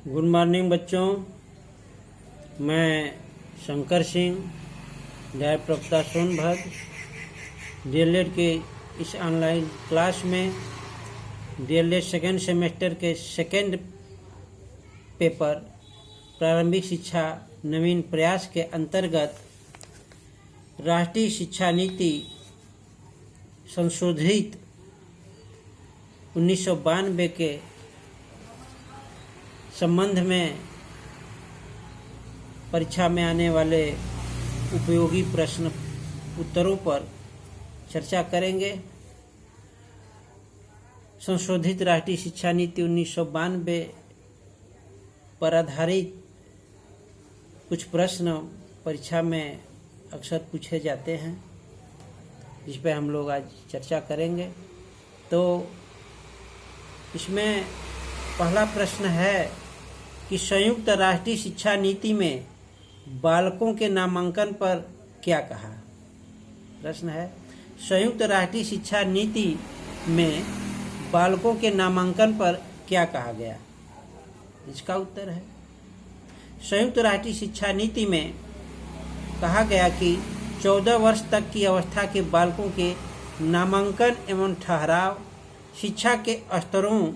Good morning बच्चों। मैं शंकर सिंह, न्याय प्रवक्ता सोनभद्र, डीएलएड के इस ऑनलाइन क्लास में डीएलएड सेकेंड सेमेस्टर के सेकेंड पेपर प्रारंभिक शिक्षा नवीन प्रयास के अंतर्गत राष्ट्रीय शिक्षा नीति संशोधित 1992 के संबंध में परीक्षा में आने वाले उपयोगी प्रश्न उत्तरों पर चर्चा करेंगे। संशोधित राष्ट्रीय शिक्षा नीति 1992 पर आधारित कुछ प्रश्न परीक्षा में अक्सर पूछे जाते हैं, जिस पर हम लोग आज चर्चा करेंगे। तो इसमें पहला प्रश्न है कि संयुक्त राष्ट्रीय शिक्षा नीति में बालकों के नामांकन पर क्या कहा। प्रश्न है, संयुक्त राष्ट्रीय शिक्षा नीति में बालकों के नामांकन पर क्या कहा गया। इसका उत्तर है, संयुक्त राष्ट्रीय शिक्षा नीति में कहा गया कि 14 वर्ष तक की अवस्था के बालकों के नामांकन एवं ठहराव शिक्षा के स्तरों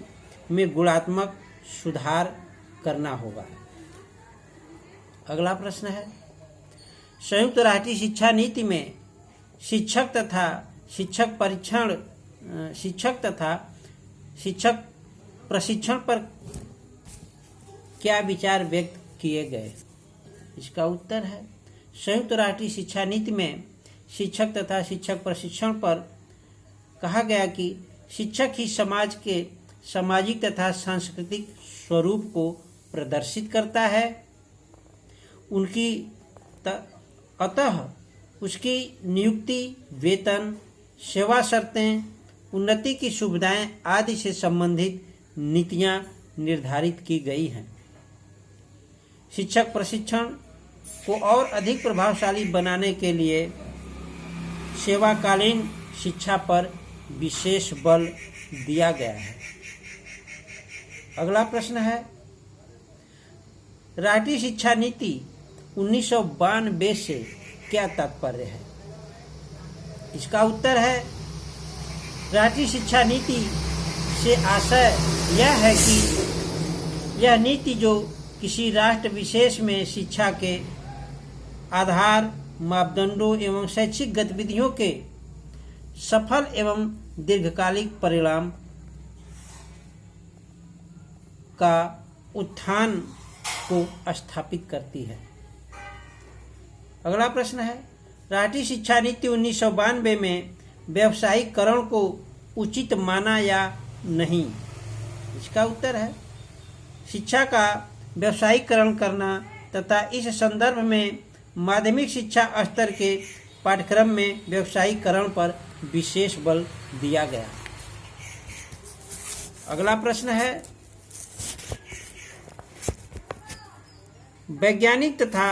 में गुणात्मक सुधार करना होगा। अगला प्रश्न है, संयुक्त राष्ट्रीय शिक्षा नीति में शिक्षक तथा शिक्षक प्रशिक्षण पर क्या विचार व्यक्त किए गए। इसका उत्तर है, संयुक्त राष्ट्रीय शिक्षा नीति में शिक्षक तथा शिक्षक प्रशिक्षण पर कहा गया कि शिक्षक ही समाज के सामाजिक तथा सांस्कृतिक स्वरूप को प्रदर्शित करता है। अतः उसकी नियुक्ति, वेतन, सेवा शर्तें, उन्नति की सुविधाएं आदि से संबंधित नीतियां निर्धारित की गई हैं। शिक्षक प्रशिक्षण को और अधिक प्रभावशाली बनाने के लिए सेवाकालीन शिक्षा पर विशेष बल दिया गया है। अगला प्रश्न है, राष्ट्रीय शिक्षा नीति 1992 से क्या तात्पर्य है। इसका उत्तर है, राष्ट्रीय शिक्षा नीति से आशय यह है कि यह नीति जो किसी राष्ट्र विशेष में शिक्षा के आधार, मापदंडों एवं शैक्षिक गतिविधियों के सफल एवं दीर्घकालिक परिणाम का उत्थान को स्थापित करती है। अगला प्रश्न है, राष्ट्रीय शिक्षा नीति 1992 में व्यावसायीकरण को उचित माना या नहीं। इसका उत्तर है, शिक्षा का व्यावसायीकरण करना तथा इस संदर्भ में माध्यमिक शिक्षा स्तर के पाठ्यक्रम में व्यावसायीकरण पर विशेष बल दिया गया। अगला प्रश्न है, वैज्ञानिक तथा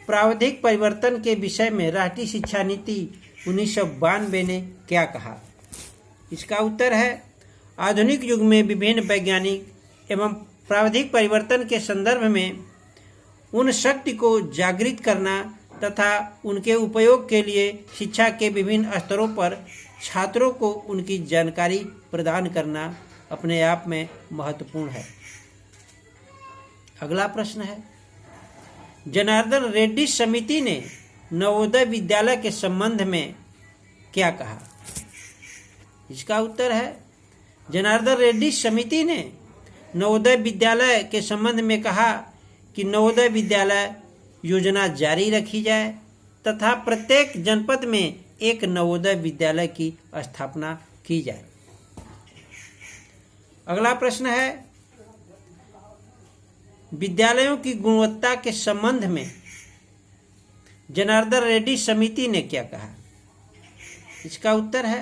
प्राविधिक परिवर्तन के विषय में राष्ट्रीय शिक्षा नीति 1992 ने क्या कहा। इसका उत्तर है, आधुनिक युग में विभिन्न वैज्ञानिक एवं प्राविधिक परिवर्तन के संदर्भ में उन शक्ति को जागृत करना तथा उनके उपयोग के लिए शिक्षा के विभिन्न स्तरों पर छात्रों को उनकी जानकारी प्रदान करना अपने आप में महत्वपूर्ण है। अगला प्रश्न है, जनार्दन रेड्डी समिति ने नवोदय विद्यालय के संबंध में क्या कहा। इसका उत्तर है, जनार्दन रेड्डी समिति ने नवोदय विद्यालय के संबंध में कहा कि नवोदय विद्यालय योजना जारी रखी जाए तथा प्रत्येक जनपद में एक नवोदय विद्यालय की स्थापना की जाए। अगला प्रश्न है, विद्यालयों की गुणवत्ता के संबंध में जनार्दन रेड्डी समिति ने क्या कहा। इसका उत्तर है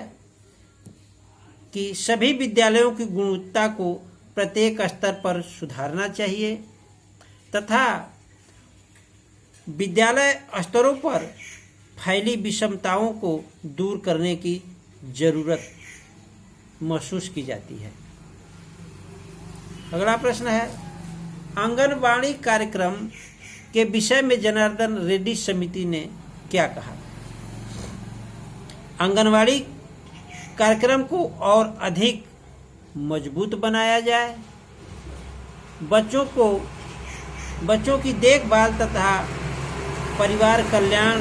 कि सभी विद्यालयों की गुणवत्ता को प्रत्येक स्तर पर सुधारना चाहिए तथा विद्यालय स्तरों पर फैली विषमताओं को दूर करने की जरूरत महसूस की जाती है। अगला प्रश्न है, आंगनबाड़ी कार्यक्रम के विषय में जनार्दन रेड्डी समिति ने क्या कहा? आंगनबाड़ी कार्यक्रम को और अधिक मजबूत बनाया जाए, बच्चों की देखभाल तथा परिवार कल्याण,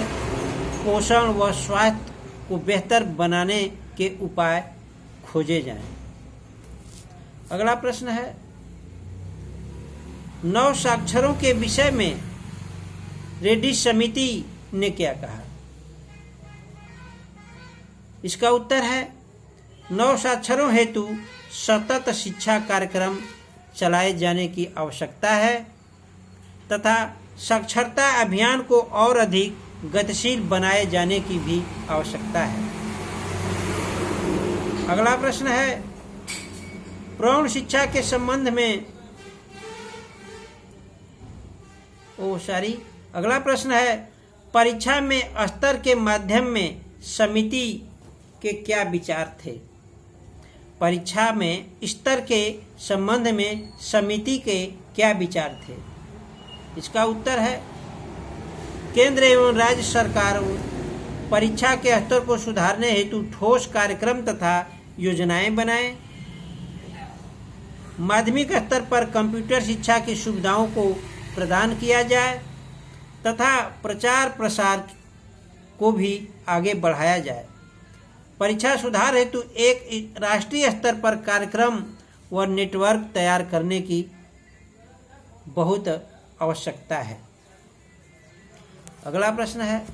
पोषण व स्वास्थ्य को बेहतर बनाने के उपाय खोजे जाएं। अगला प्रश्न है, नव साक्षरों के विषय में रेड्डी समिति ने क्या कहा? इसका उत्तर है, नव साक्षरों हेतु सतत शिक्षा कार्यक्रम चलाए जाने की आवश्यकता है तथा साक्षरता अभियान को और अधिक गतिशील बनाए जाने की भी आवश्यकता है। अगला प्रश्न है, प्रौढ़ शिक्षा के संबंध में अगला प्रश्न है, परीक्षा में स्तर के माध्यम में समिति के क्या विचार थे? परीक्षा में स्तर के संबंध में समिति के क्या विचार थे? इसका उत्तर है, केंद्र एवं राज्य सरकारों परीक्षा के स्तर को सुधारने हेतु ठोस कार्यक्रम तथा योजनाएं बनाएं, माध्यमिक स्तर पर कंप्यूटर शिक्षा की सुविधाओं को प्रदान किया जाए तथा प्रचार प्रसार को भी आगे बढ़ाया जाए। परीक्षा सुधार हेतु एक राष्ट्रीय स्तर पर कार्यक्रम व नेटवर्क तैयार करने की बहुत आवश्यकता है। अगला प्रश्न है,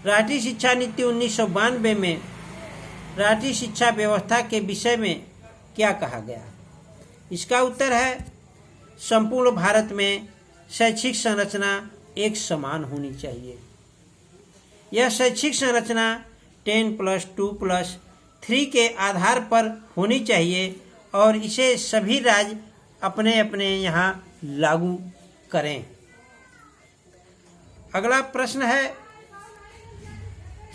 राष्ट्रीय शिक्षा नीति 1992 में राष्ट्रीय शिक्षा व्यवस्था के विषय में क्या कहा गया? इसका उत्तर है, संपूर्ण भारत में शैक्षिक संरचना एक समान होनी चाहिए। यह शैक्षिक संरचना 10+2+3 के आधार पर होनी चाहिए और इसे सभी राज्य अपने अपने यहाँ लागू करें। अगला प्रश्न है,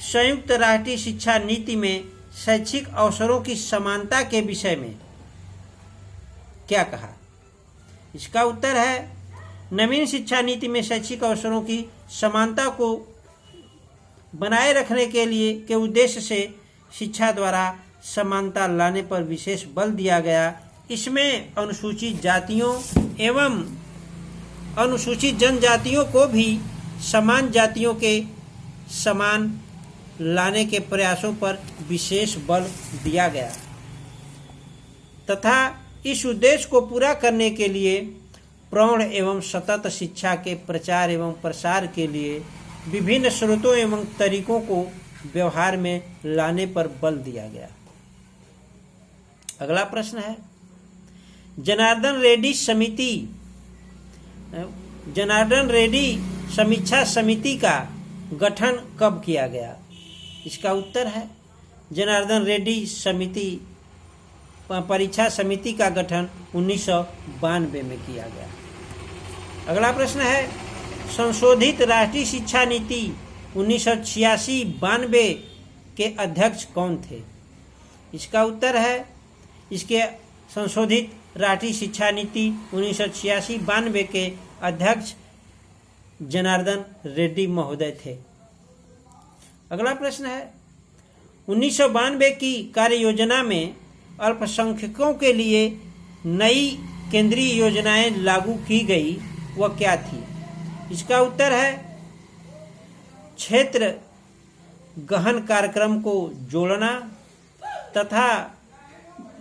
संयुक्त राष्ट्रीय शिक्षा नीति में शैक्षिक अवसरों की समानता के विषय में क्या कहा? इसका उत्तर है, नवीन शिक्षा नीति में शैक्षिक अवसरों की समानता को बनाए रखने के उद्देश्य से शिक्षा द्वारा समानता लाने पर विशेष बल दिया गया। इसमें अनुसूचित जातियों एवं अनुसूचित जनजातियों को भी समान जातियों के समान लाने के प्रयासों पर विशेष बल दिया गया तथा इस उद्देश्य को पूरा करने के लिए प्रौढ़ एवं सतत शिक्षा के प्रचार एवं प्रसार के लिए विभिन्न स्रोतों एवं तरीकों को व्यवहार में लाने पर बल दिया गया। अगला प्रश्न है, जनार्दन रेड्डी समीक्षा समिति का गठन कब किया गया? इसका उत्तर है, जनार्दन रेड्डी परीक्षा समिति का गठन 1992 में किया गया। अगला प्रश्न है, संशोधित राष्ट्रीय शिक्षा नीति 1986-92 के अध्यक्ष कौन थे? इसका उत्तर है, इसके संशोधित राष्ट्रीय शिक्षा नीति 1986-92 के अध्यक्ष जनार्दन रेड्डी महोदय थे। अगला प्रश्न है, 1992 की कार्य योजना में अल्पसंख्यकों के लिए नई केंद्रीय योजनाएं लागू की गई, वह क्या थी? इसका उत्तर है, क्षेत्र गहन कार्यक्रम को जोड़ना तथा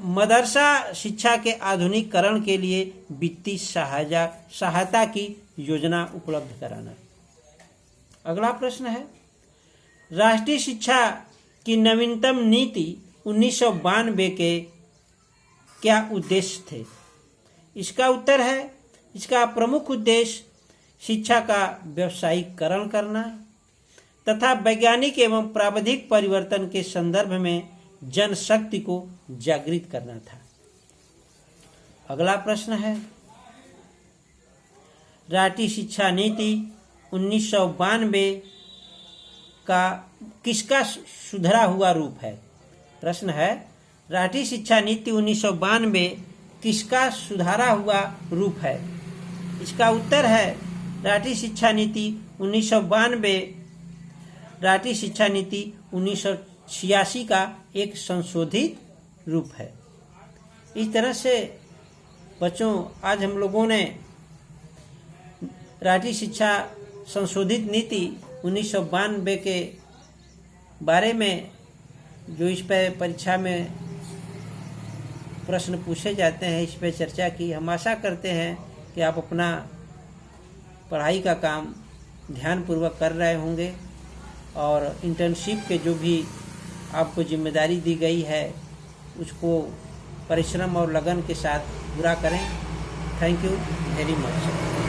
मदरसा शिक्षा के आधुनिकीकरण के लिए वित्तीय सहायता की योजना उपलब्ध कराना। अगला प्रश्न है, राष्ट्रीय शिक्षा की नवीनतम नीति 1992 के क्या उद्देश्य थे? इसका उत्तर है, इसका प्रमुख उद्देश्य शिक्षा का व्यावसायीकरण करना तथा वैज्ञानिक एवं प्राविधिक परिवर्तन के संदर्भ में जनशक्ति को जागृत करना था। अगला प्रश्न है, राष्ट्रीय शिक्षा नीति 1992 का किसका सुधरा हुआ रूप है? प्रश्न है, राष्ट्रीय शिक्षा नीति 1992 किसका सुधारा हुआ रूप है? इसका उत्तर है राष्ट्रीय शिक्षा नीति 1992, राष्ट्रीय शिक्षा नीति 1986 का एक संशोधित रूप है। इस तरह से बच्चों आज हम लोगों ने राष्ट्रीय शिक्षा संशोधित नीति 1992 के बारे में जो इस पर परीक्षा में प्रश्न पूछे जाते हैं इस पर चर्चा की। हम आशा करते हैं कि आप अपना पढ़ाई का काम ध्यानपूर्वक कर रहे होंगे और इंटर्नशिप के जो भी आपको जिम्मेदारी दी गई है उसको परिश्रम और लगन के साथ पूरा करें। Thank you very much.